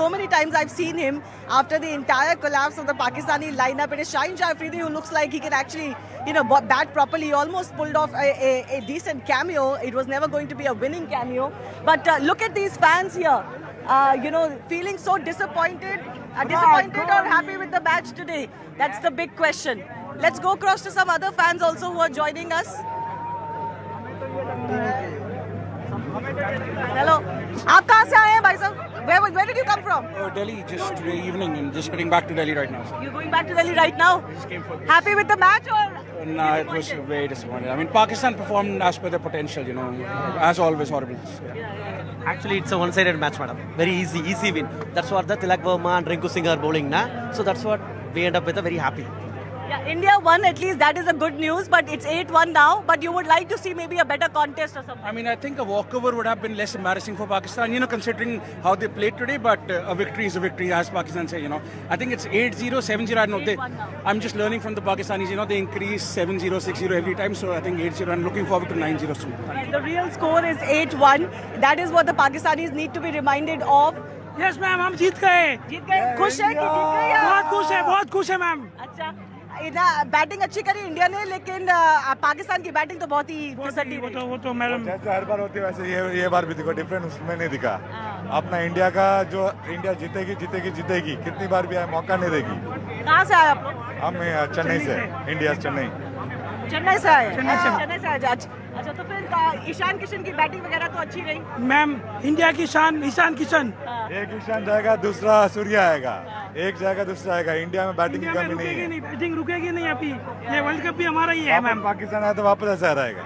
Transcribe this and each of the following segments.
so many times I've seen him after the entire collapse of the Pakistani lineup. It is Shaheen Shah Afridi who looks like he can actually, bat properly. He almost pulled off a decent cameo. It was never going to be a winning cameo. But look at these fans here. Feeling so disappointed. Disappointed or happy with the match today? That's the big question. Let's go across to some other fans also who are joining us. Hello. आप कहाँ से आए हैं भाई साहब? Where did you come from? Delhi, just today evening, and just getting back to Delhi right now. You're going back to Delhi right now? Just came for Happy with the match or? No, it was very disappointing. I mean, Pakistan performed as per their potential, as always, horrible. Actually, it's a one-sided match, madam. Very easy win. That's what the Tilak Verma and Rinku Singh are bowling now. So that's what we end up with. Very happy. Yeah, India won, at least that is a good news, but it's 8-1 now. But you would like to see maybe a better contest or something. I mean, I think a walkover would have been less embarrassing for Pakistan, considering how they played today. But a victory is a victory, as Pakistan say, I think it's 8-0, 7-0. I don't know. I'm just learning from the Pakistanis, they increase 7-0, 6-0 every time. So I think 8-0. I'm looking forward to 9-0 soon. The real score is 8-1. That is what the Pakistanis need to be reminded of. Yes, ma'am, हम जीत गए. जीत गए? खुश है कि जीत गए या? बहुत खुश है मैम. अच्छा. बैटिंग अच्छी करी इंडिया ने, लेकिन पाकिस्तान की बैटिंग तो बहुत ही फिसड्डी रही. वो तो मैडम जैसे हर बार होती है वैसे ये बार भी देखो डिफरेंस उसमें नहीं दिखा. अपना इंडिया का जो इंडिया जीतेगी कितनी बार भी आए मौका नहीं देगी. कहाँ से आए आप लोग? हम चेन्नई से, इंडिया चेन्नई. चेन्नई से आए. चेन्नई से आए. अच्छा, तो फिर ईशान किशन की बैटिंग वगैरह तो अच्छी रही. मैम, इंडिया की शान ईशान किशन. एक ईशान जाएगा, दूसरा सूर्य आएगा. एक जाएगा, दूसरा आएगा. इंडिया में बैटिंग की कमी नहीं है. बैटिंग रुकेगी नहीं अभी. ये वर्ल्ड कप भी हमारा ही है मैम. पाकिस्तान आया तो वापस ऐसा रहेगा.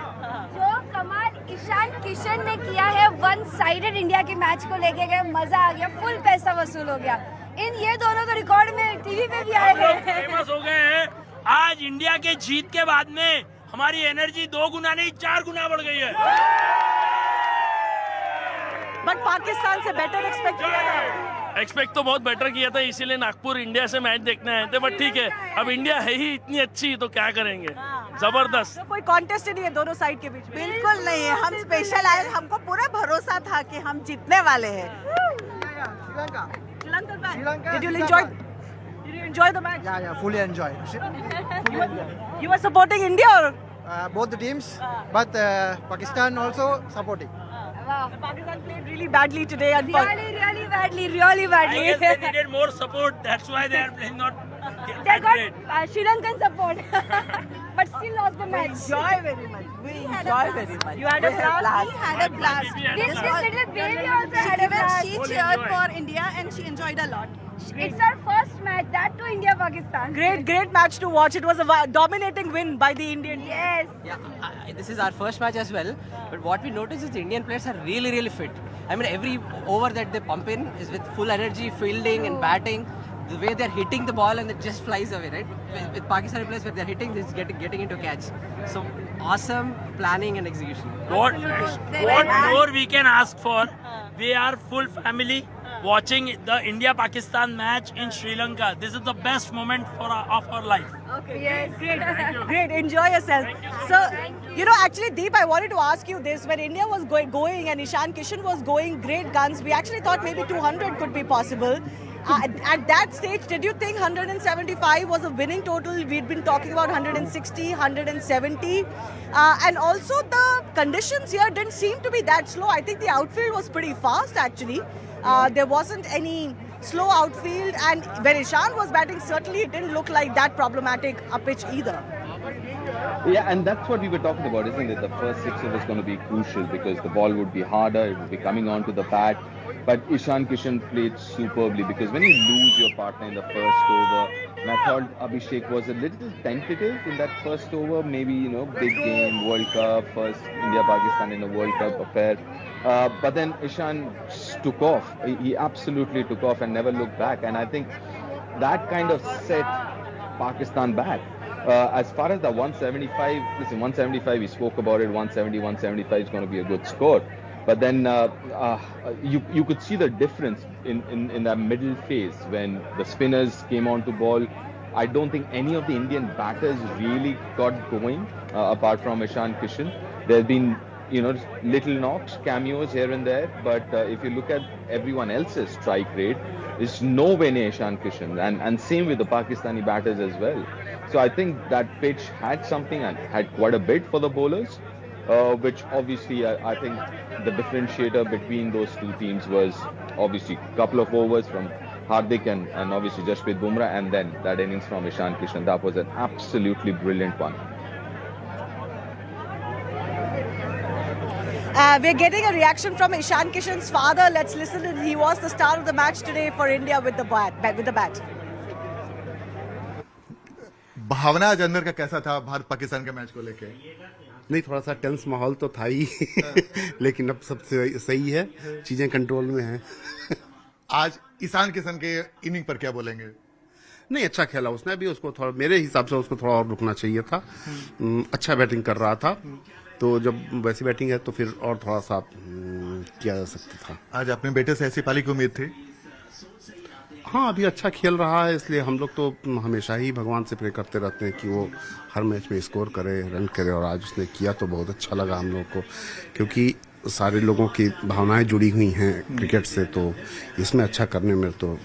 जो कमाल ईशान किशन ने किया है, वन साइडेड इंडिया के मैच को लेके गए, मजा आ गया, फुल पैसा वसूल हो गया. ये दोनों तो रिकॉर्ड में टीवी पे भी आए हैं. फेमस हो गए हैं. आज इंडिया के जीत के बाद में हमारी एनर्जी 2 गुना नहीं 4 गुना बढ़ गई है. बट पाकिस्तान से बेटर एक्सपेक्ट किया था. एक्सपेक्ट तो बहुत बेटर किया था, इसीलिए नागपुर इंडिया से मैच देखने आए थे. बट ठीक है, अब इंडिया है ही इतनी अच्छी, तो क्या करेंगे. जबरदस्त. तो कोई कॉन्टेस्ट नहीं है दोनों साइड के बीच में. बिल्कुल नहीं है. हम स्पेशल आए, हमको पूरा भरोसा था कि हम जीतने वाले हैं. Did you enjoy the match? Yeah, fully enjoy. You were supporting India or? Both the teams, but Pakistan also supporting. Pakistan played really badly today. Really badly. I guess they needed more support. That's why they are playing not They that got great. Sri Lankan support, but still lost the match. Enjoy very much. We enjoy very much. You had a blast? We had a blast. This little baby also had a blast. She cheered for India and she enjoyed a lot. It's our first match, that to India-Pakistan. Great match to watch. It was a dominating win by the Indian team. Yes. Yeah, this is our first match as well. But what we notice is the Indian players are really fit. I mean, every over that they pump in is with full energy, fielding and batting. The way they're hitting the ball and it just flies away, right? With Pakistani players, where they're hitting, it's getting into catch. So awesome planning and execution. What more we can ask for? We are full family watching the India-Pakistan match in Sri Lanka. This is the best moment of our life. Okay, yes, great. Enjoy yourself. So, actually, Deep, I wanted to ask you this. When India was going and Ishan Kishan was going great guns, we actually thought maybe 200 could be possible. At that stage, did you think 175 was a winning total? We'd been talking about 160, 170. And also the conditions here didn't seem to be that slow. I think the outfield was pretty fast, actually. There wasn't any slow outfield, and when Ishan was batting, certainly it didn't look like that problematic a pitch either. Yeah, and that's what we were talking about, isn't it? The first sixer was going to be crucial because the ball would be harder, it would be coming onto the bat. But Ishan Kishan played superbly because when you lose your partner in the first over, and I thought Abhishek was a little tentative in that first over, maybe, big game, World Cup, first India-Pakistan in a World Cup affair. But then Ishan took off. He absolutely took off and never looked back. And I think that kind of set Pakistan back. As far as the 175, listen, 175, we spoke about it, 170, 175 is going to be a good score. But then you could see the difference in that middle phase when the spinners came on to ball. I don't think any of the Indian batters really got going apart from Ishan Kishan. There have been, little knocks, cameos here and there. But if you look at everyone else's strike rate, is nowhere near Ishan Kishan, and same with the Pakistani batters as well. So I think that pitch had something and had quite a bit for the bowlers, which obviously I think the differentiator between those two teams was obviously a couple of overs from Hardik and obviously Jasprit Bumrah, and then that innings from Ishan Kishan. That was an absolutely brilliant one. We're getting a reaction from Ishan Kishan's father. Let's listen. He was the star of the match today for India with the bat. भावना आज अंदर का कैसा था भारत पाकिस्तान के match को लेके? नहीं, थोड़ा सा टेंस माहौल तो था ही लेकिन अब सब सही है, चीजें कंट्रोल में हैं। आज ईशान किशन के इनिंग पर क्या बोलेंगे? नहीं, अच्छा खेला उसने, अभी उसको थोड़ा, मेरे हिसाब से उसको थोड़ा और रुकना चाहिए था। अच्छा बैटिंग कर रहा था, तो जब वैसी बैटिंग है तो फिर और थोड़ा सा किया जा सकता था। आज अपने बेटे से ऐसी पारी की उम्मीद थी? हाँ, अभी अच्छा खेल रहा है, इसलिए हम लोग तो हमेशा ही भगवान से प्रे करते रहते हैं कि वो हर मैच में स्कोर करे, रन करे, और आज उसने किया तो बहुत अच्छा लगा हम लोग को, क्योंकि सारे लोगों की भावनाएं जुड़ी हुई हैं क्रिकेट से, तो इसमें अच्छा करने में तो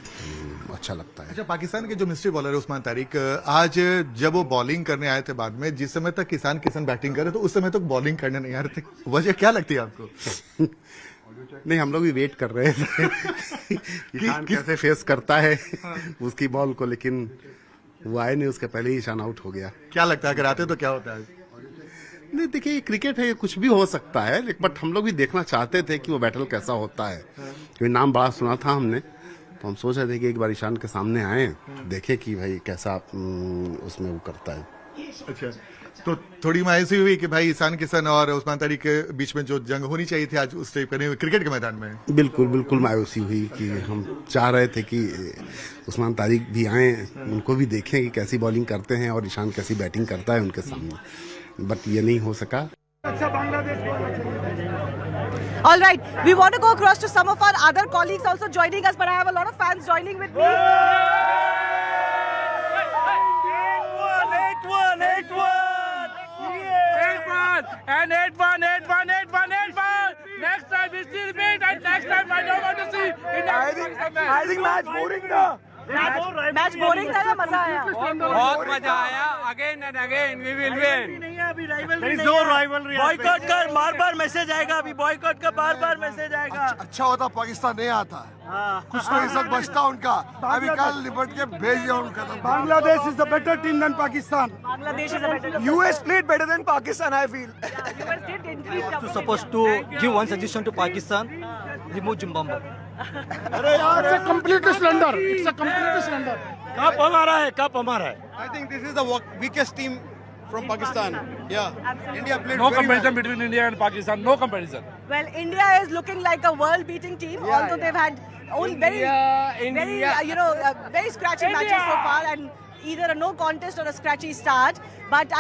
अच्छा लगता है। अच्छा, पाकिस्तान के जो मिस्ट्री बॉलर है उस्मान तारिक, आज जब वो बॉलिंग करने आए थे, बाद में जिस समय तक ईशान किशन बैटिंग करे तो उस समय तक बॉलिंग करने नहीं आ रहे थे, वजह क्या लगती है आपको? नहीं, हम लोग भी वेट कर रहे थे ईशान कैसे फेस करता है उसकी बॉल को, लेकिन वो आए नहीं, उसके पहले ही ईशान आउट हो गया। क्या लगता है अगर आते तो क्या होता है? नहीं, देखिए क्रिकेट है, कुछ भी हो सकता है, बट हम लोग भी देखना चाहते थे कि वो बैटल कैसा होता है, क्योंकि नाम बड़ा सुना था हमने, तो हम सोच रहे थे कि एक बार ईशान के सामने आए, देखें कि भाई कैसा उसमें वो करता है। अच्छा, तो थोड़ी मायूसी हुई कि भाई ईशान किशन और उस्मान तारिक के बीच में जो जंग होनी चाहिए थी आज उस टाइप का क्रिकेट के मैदान में? बिल्कुल बिल्कुल मायूसी हुई कि हम चाह रहे थे कि उस्मान तारिक भी आए, उनको भी देखें कि कैसी बॉलिंग करते हैं और ईशान कैसी बैटिंग करता है उनके सामने, बट ये नहीं हो सका। All right, we want to go across to some of our other colleagues also joining us, but I have a lot of fans joining with me. 8-1. Next time we still beat, and next time I don't want to see. I think match boring था। Match boring था ना, मजा आया? बहुत मजा आया। Again and again we will win. There is no rivalry। Boycott कर, बार-बार मैसेज आएगा, अभी बॉयकॉट का बार-बार मैसेज आएगा। अच्छा होता पाकिस्तान नहीं आता है, कुछ तो इज्जत बचता उनका, अभी कल निपट के भेज दिया उनका। Bangladesh is the better team than Pakistan। Bangladesh is a better team. US played better than Pakistan, I feel। US did increase. Supposed to give one suggestion to Pakistan, remove Zimbabwe। It's a complete slender। It's a complete slender। Cup हमारा है, cup हमारा है। I think this is the weakest team from Pakistan. Yeah, India played No very comparison well. between India and Pakistan. No comparison. Well, India is looking like a world-beating team, although they've had very scratchy matches so far, and either a no contest or a scratchy start. But